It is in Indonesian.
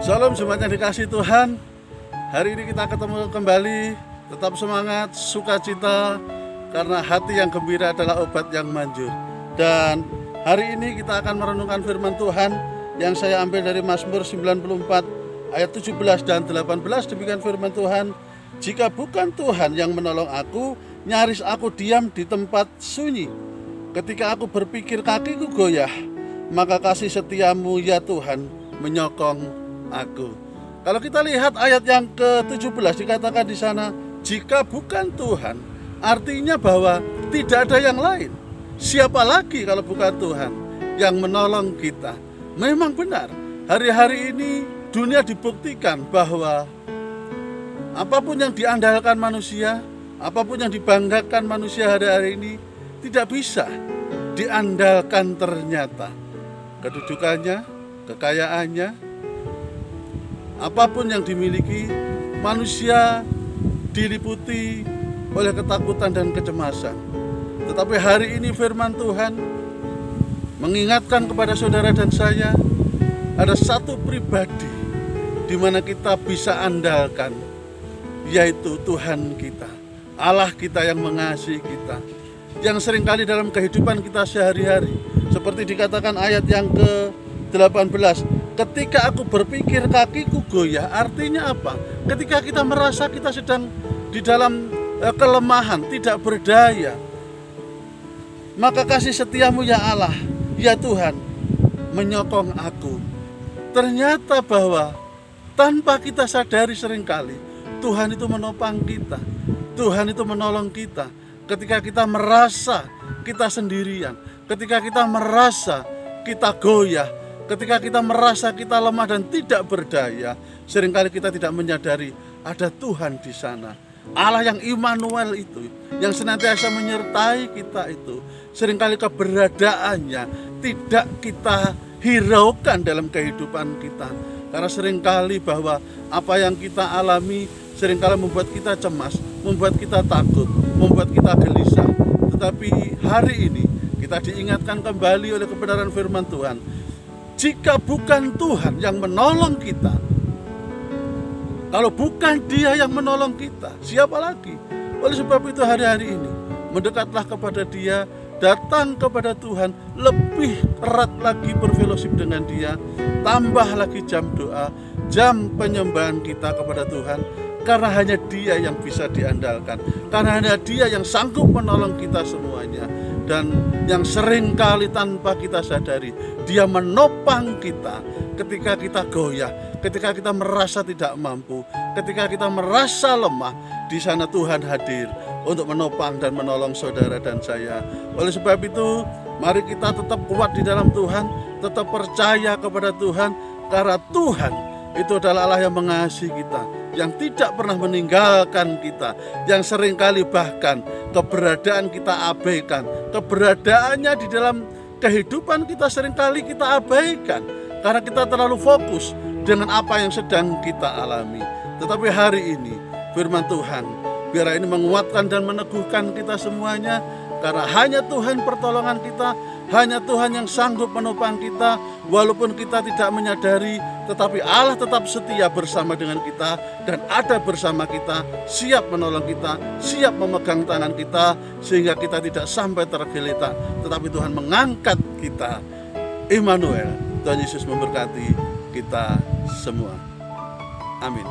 Salam jemaat yang dikasih Tuhan. Hari ini kita ketemu kembali. Tetap semangat, sukacita, karena hati yang gembira adalah obat yang manjur. Dan hari ini kita akan merenungkan firman Tuhan yang saya ambil dari Mazmur 94 ayat 17 dan 18. Demikian firman Tuhan. Jika bukan Tuhan yang menolong aku, nyaris aku diam di tempat sunyi. Ketika aku berpikir kakiku goyah, maka kasih setiamu ya Tuhan menyokong aku. Kalau kita lihat ayat yang ke-17 dikatakan di sana, jika bukan Tuhan, artinya bahwa tidak ada yang lain. Siapa lagi kalau bukan Tuhan yang menolong kita? Memang benar, hari-hari ini dunia dibuktikan bahwa apapun yang diandalkan manusia, apapun yang dibanggakan manusia hari-hari ini tidak bisa diandalkan ternyata. Kedudukannya, kekayaannya, apapun yang dimiliki, manusia diliputi oleh ketakutan dan kecemasan. Tetapi hari ini firman Tuhan mengingatkan kepada saudara dan saya, ada satu pribadi di mana kita bisa andalkan, yaitu Tuhan kita, Allah kita yang mengasihi kita, yang seringkali dalam kehidupan kita sehari-hari, seperti dikatakan ayat yang ke-18, ketika aku berpikir kakiku goyah, artinya apa? Ketika kita merasa kita sedang di dalam kelemahan, tidak berdaya, maka kasih setiamu ya Allah, ya Tuhan menyokong aku. Ternyata bahwa tanpa kita sadari seringkali Tuhan itu menopang kita, Tuhan itu menolong kita. Ketika kita merasa kita sendirian, ketika kita merasa kita goyah, ketika kita merasa kita lemah dan tidak berdaya, seringkali kita tidak menyadari ada Tuhan di sana. Allah yang Immanuel itu, yang senantiasa menyertai kita itu, seringkali keberadaannya tidak kita hiraukan dalam kehidupan kita. Karena seringkali bahwa apa yang kita alami seringkali membuat kita cemas, membuat kita takut, membuat kita gelisah. Tetapi hari ini kita diingatkan kembali oleh kebenaran firman Tuhan. Jika bukan Tuhan yang menolong kita, kalau bukan Dia yang menolong kita, siapa lagi? Oleh sebab itu hari-hari ini mendekatlah kepada Dia, datang kepada Tuhan, lebih erat lagi berfellowship dengan Dia, tambah lagi jam doa, jam penyembahan kita kepada Tuhan, karena hanya Dia yang bisa diandalkan, karena hanya Dia yang sanggup menolong kita semuanya. Dan yang sering kali tanpa kita sadari, Dia menopang kita ketika kita goyah, ketika kita merasa tidak mampu, ketika kita merasa lemah. Di sana Tuhan hadir untuk menopang dan menolong saudara dan saya. Oleh sebab itu, mari kita tetap kuat di dalam Tuhan, tetap percaya kepada Tuhan, karena Tuhan itu adalah Allah yang mengasihi kita, yang tidak pernah meninggalkan kita, yang seringkali bahkan keberadaan kita abaikan, keberadaannya di dalam kehidupan kita seringkali kita abaikan, karena kita terlalu fokus dengan apa yang sedang kita alami. Tetapi hari ini firman Tuhan biar ini menguatkan dan meneguhkan kita semuanya, karena hanya Tuhan pertolongan kita, hanya Tuhan yang sanggup menopang kita. Walaupun kita tidak menyadari, tetapi Allah tetap setia bersama dengan kita dan ada bersama kita, siap menolong kita, siap memegang tangan kita, sehingga kita tidak sampai tergeletak, tetapi Tuhan mengangkat kita. Immanuel, Tuhan Yesus memberkati kita semua. Amin.